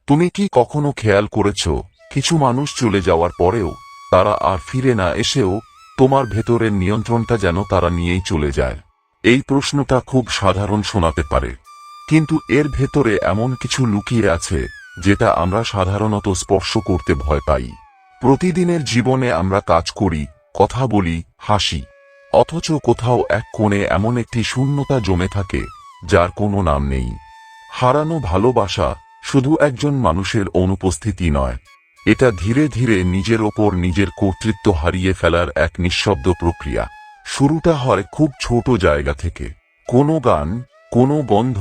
তুমি কি কখনো খেয়াল করেছ, কিছু মানুষ চলে যাওয়ার পরেও, তারা আর ফিরে না এসেও, তোমার ভেতরের নিয়ন্ত্রণটা যেন তারা নিয়েই চলে যায়? এই প্রশ্নটা খুব সাধারণ শোনাতে পারে, কিন্তু এর ভেতরে এমন কিছু লুকিয়ে আছে যেটা আমরা সাধারণত স্পর্শ করতে ভয় পাই। প্রতিদিনের জীবনে আমরা কাজ করি, কথা বলি, হাসি, অথচ কোথাও এক কোণে এমন একটি শূন্যতা জমে থাকে যার কোনো নাম নেই। হারানো ভালোবাসা শুধু একজন মানুষের অনুপস্থিতি নয়, এটা ধীরে ধীরে নিজের ওপর নিজের কর্তৃত্ব হারিয়ে ফেলার এক নিঃশব্দ প্রক্রিয়া। শুরুটা হয় খুব ছোট জায়গা থেকে, কোনো গান, কোনো গন্ধ,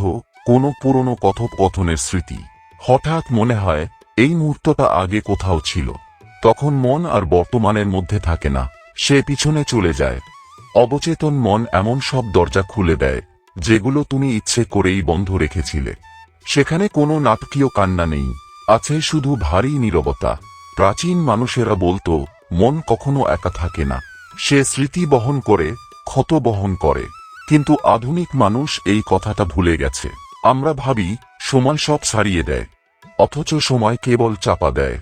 কোনো পুরনো কথোপকথনের স্মৃতি। হঠাৎ মনে হয় এই মুহূর্তটা আগে কোথাও ছিল। তখন মন আর বর্তমানের মধ্যে থাকে না, সে পিছনে চলে যায়। অবচেতন মন এমন সব দরজা খুলে দেয় যেগুলো তুমি ইচ্ছে করেই বন্ধ রেখেছিলে। সেখানে কোনো নাটকীয় কান্না নেই, আছে শুধু ভারী নীরবতা। প্রাচীন মানুষেরা বলতো, মন কখনো একা থাকে না, সে স্মৃতি বহন করে, ক্ষত বহন করে। কিন্তু আধুনিক মানুষ এই কথাটা ভুলে গেছে। আমরা ভাবি সময় সব সারিয়ে দেয়, অথচ সময় কেবল চাপা দেয়।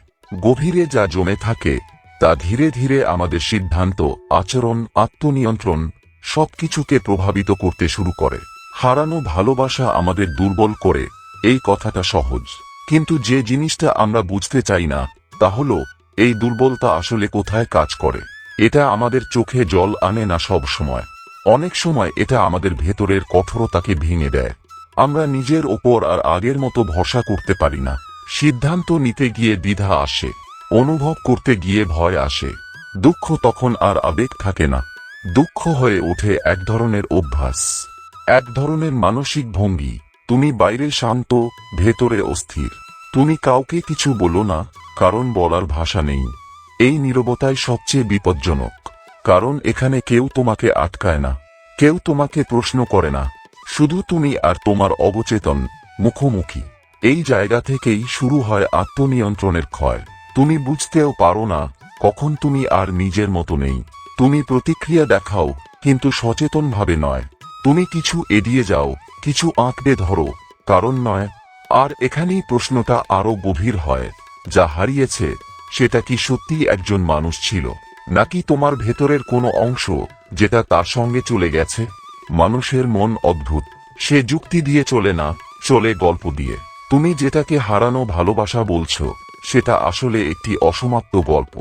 গভীরে যা জমে থাকে তা ধীরে ধীরে আমাদের সিদ্ধান্ত, আচরণ, আত্মনিয়ন্ত্রণ সবকিছুকে প্রভাবিত করতে শুরু করে। হারানো ভালোবাসা আমাদের দুর্বল করে, এই কথাটা সহজ, কিন্তু যে জিনিসটা আমরা বুঝতে চাই না তা হলো এই দুর্বলতা আসলে কোথায় কাজ করে। এটা আমাদের চোখে জল আনে না সব সময়। অনেক সময় এটা আমাদের ভেতরের কঠোরতাকে ভেঙে দেয়। আমরা নিজের ওপর আর আগের মতো ভরসা করতে পারি না। সিদ্ধান্ত নিতে গিয়ে দ্বিধা আসে, অনুভব করতে গিয়ে ভয় আসে। দুঃখ তখন আর আবেগ থাকে না, দুঃখ হয়ে ওঠে এক ধরনের অভ্যাস, এক ধরনের মানসিক ভঙ্গি। তুমি বাইরে শান্ত, ভেতরে অস্থির। তুমি কাউকে কিছু বলো না, কারণ বলার ভাষা নেই। এই নীরবতাই সবচেয়ে বিপজ্জনক, কারণ এখানে কেউ তোমাকে আটকায় না, কেউ তোমাকে প্রশ্ন করে না, শুধু তুমি আর তোমার অবচেতন মুখোমুখি। এই জায়গা থেকেই শুরু হয় আত্মনিয়ন্ত্রণের ক্ষয়। তুমি বুঝতেও পারো না কখন তুমি আর নিজের মতো নেই। তুমি প্রতিক্রিয়া দেখাও, কিন্তু সচেতনভাবে নয়। তুমি কিছু এড়িয়ে যাও, কিছু আঁকড়ে ধরো, কারণ নয়। আর এখানেই প্রশ্নটা আরো গভীর হয়, যা হারিয়েছে সেটা কি সত্যি একজন মানুষ ছিল, নাকি তোমার ভেতরের কোনো অংশ যেটা তার সঙ্গে চলে গেছে? মানুষের মন অদ্ভুত, সে যুক্তি দিয়ে চলে না, চলে গল্প দিয়ে। তুমি যেটাকে হারানো ভালোবাসা বলছো, সেটা আসলে একটি অসমাপ্ত গল্প।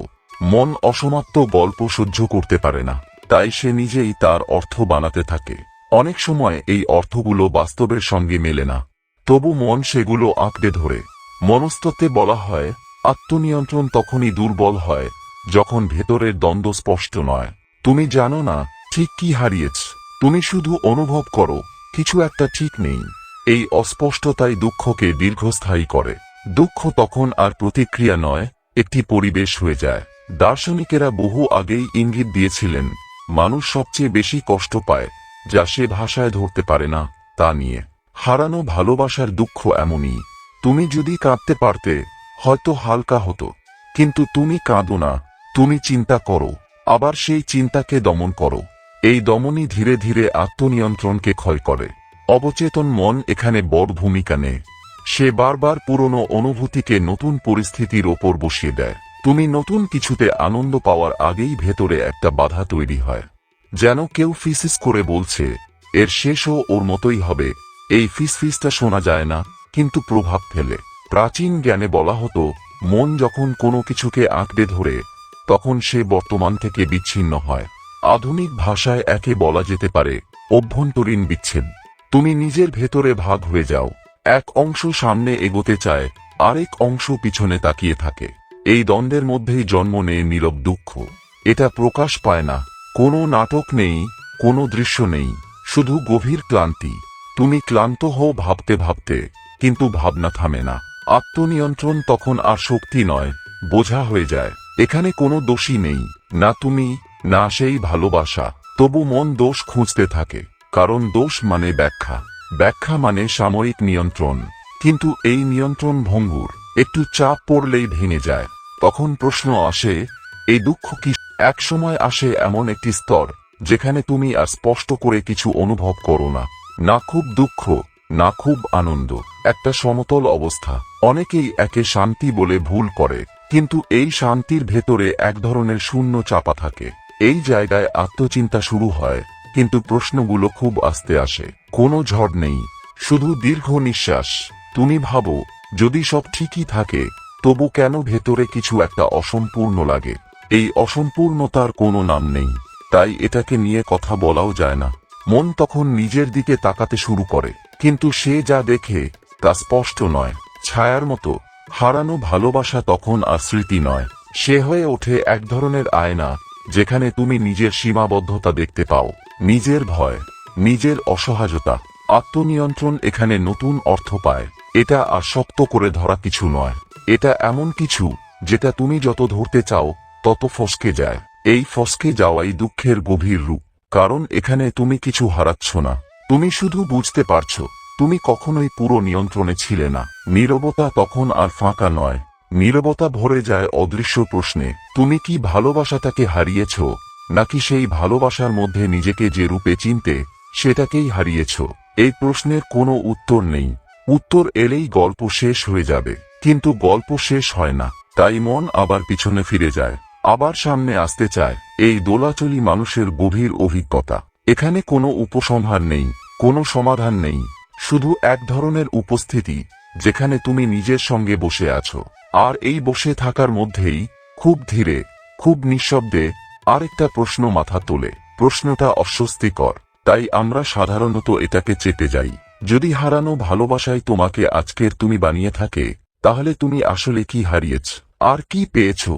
মন অসমাপ্ত গল্প সহ্য করতে পারে না, তাই সে নিজেই তার অর্থ বানাতে থাকে। অনেক সময় এই অর্থগুলো বাস্তবের সঙ্গে মেলে না, তবু মন সেগুলো আঁকড়ে ধরে। মনস্তত্ত্বে বলা হয়, আত্মনিয়ন্ত্রণ তখনই দুর্বল হয় যখন ভেতরের দ্বন্দ্ব স্পষ্ট নয়। তুমি জানো না ঠিক কি হারিয়েছ, তুমি শুধু অনুভব করো কিছু একটা ঠিক নেই। এই অস্পষ্টতাই দুঃখকে দীর্ঘস্থায়ী করে। দুঃখ তখন আর প্রতিক্রিয়া নয়, একটি পরিবেশ হয়ে যায়। দার্শনিকেরা বহু আগেই ইঙ্গিত দিয়েছিলেন, মানুষ সবচেয়ে বেশি কষ্ট পায় যা সে ভাষায় ধরতে পারে না তা নিয়ে। হারানো ভালোবাসার দুঃখ এমনই। তুমি যদি কাঁদতে পারতে, হয়তো হালকা হতো, কিন্তু তুমি কাঁদো না, তুমি চিন্তা করো, আবার সেই চিন্তাকে দমন করো। এই দমনই ধীরে ধীরে আত্মনিয়ন্ত্রণকে ক্ষয় করে। অবচেতন মন এখানে বড় ভূমিকা নেয়। সে বারবার পুরনো অনুভূতিকে নতুন পরিস্থিতির ওপর বসিয়ে দেয়। তুমি নতুন কিছুতে আনন্দ পাওয়ার আগেই ভেতরে একটা বাধা তৈরি হয়, যেন কেউ ফিসফিস করে বলছে, এর শেষও ওর মতোই হবে। এই ফিসফিসটা শোনা যায় না, কিন্তু প্রভাব ফেলে। প্রাচীন জ্ঞানে বলা হতো, মন যখন কোনো কিছুকে আঁকড়ে ধরে, তখন সে বর্তমান থেকে বিচ্ছিন্ন হয়। আধুনিক ভাষায় একে বলা যেতে পারে অভ্যন্তরীণ বিচ্ছেদ। তুমি নিজের ভেতরে ভাগ হয়ে যাও, এক অংশ সামনে এগোতে চায়, আরেক অংশ পিছনে তাকিয়ে থাকে। এই দ্বন্দ্বের মধ্যেই জন্ম নেয় নীরব দুঃখ। এটা প্রকাশ পায় না, কোনো নাটক নেই, কোনো দৃশ্য নেই, শুধু গভীর ক্লান্তি। তুমি ক্লান্ত হও ভাবতে ভাবতে, কিন্তু ভাবনা থামে না। আত্মনিয়ন্ত্রণ তখন আর শক্তি নয়, বোঝা হয়ে যায়। এখানে কোনো দোষী নেই, না তুমি, না সেই ভালোবাসা। তবু মন দোষ খুঁজতে থাকে, কারণ দোষ মানে ব্যাখ্যা, ব্যাখ্যা মানে সাময়িক নিয়ন্ত্রণ। কিন্তু এই নিয়ন্ত্রণ ভঙ্গুর, একটু চাপ পড়লেই ভেঙে যায়। তখন প্রশ্ন আসে, এই দুঃখ কি এক সময় আসে এমন একটি স্তর যেখানে তুমি আর স্পষ্ট করে কিছু অনুভব করো না, না খুব দুঃখ, না খুব আনন্দ, একটা সমতল অবস্থা। অনেকেই একে শান্তি বলে ভুল করে, কিন্তু এই শান্তির ভেতরে এক ধরনের শূন্য চাপা থাকে। এই জায়গায় আত্মচিন্তা শুরু হয়, কিন্তু প্রশ্নগুলো খুব আস্তে আসে। কোনো ঝড় নেই, শুধু দীর্ঘ নিঃশ্বাস। তুমি ভাবো, যদি সব ঠিকই থাকে, তবু কেন ভেতরে কিছু একটা অসম্পূর্ণ লাগে? এই অসম্পূর্ণতার কোনো নাম নেই, তাই এটাকে নিয়ে কথা বলাও যায় না। মন তখন নিজের দিকে তাকাতে শুরু করে, কিন্তু সে যা দেখে তা স্পষ্ট নয়, ছায়ার মতো। হারানো ভালোবাসা তখন আর স্মৃতি নয়, সে হয়ে ওঠে এক ধরনের আয়না, যেখানে তুমি নিজের সীমাবদ্ধতা দেখতে পাও, নিজের ভয়, নিজের অসহায়তা। আত্মনিয়ন্ত্রণ এখানে নতুন অর্থ পায়। এটা আর শক্ত করে ধরা কিছু নয়, এটা এমন কিছু যেটা তুমি যত ধরতে চাও তত ফসকে যায়। এই ফসকে যাওয়াই দুঃখের গভীর রূপ, কারণ এখানে তুমি কিছু হারাচ্ছ না, তুমি শুধু বুঝতে পারছো তুমি কখনোই পুরো নিয়ন্ত্রণে ছিলে না। নীরবতা তখন আর ফাঁকা নয়, নীরবতা ভরে যায় অদৃশ্য প্রশ্নে। তুমি কি ভালোবাসাটাকে হারিয়েছ, নাকি সেই ভালোবাসার মধ্যে নিজেকে যে রূপে চিনতে সেটাকেই হারিয়েছ? এই প্রশ্নের কোনো উত্তর নেই। উত্তর এলেই গল্প শেষ হয়ে যাবে, কিন্তু গল্প শেষ হয় না। তাই মন আবার পিছনে ফিরে যায়, আবার সামনে আসতে চায়। এই দোলাচলি মানুষের গভীর অভিজ্ঞতা। এখানে কোনো উপসংহার নেই, কোনো সমাধান নেই, শুধু এক ধরনের উপস্থিতি, যেখানে তুমি নিজের সঙ্গে বসে আছো। আর এই বসে থাকার মধ্যেই খুব ধীরে, খুব নিঃশব্দে আরেকটা প্রশ্ন মাথা তোলে। প্রশ্নটা অস্বস্তিকর, তাই আমরা সাধারণত এটাকে চেপে যাই। যদি হারানো ভালোবাসায় তোমাকে আজকের তুমি বানিয়ে থাকে, তাহলে তুমি আসলে কি হারিয়েছ আর কি পেয়েছো?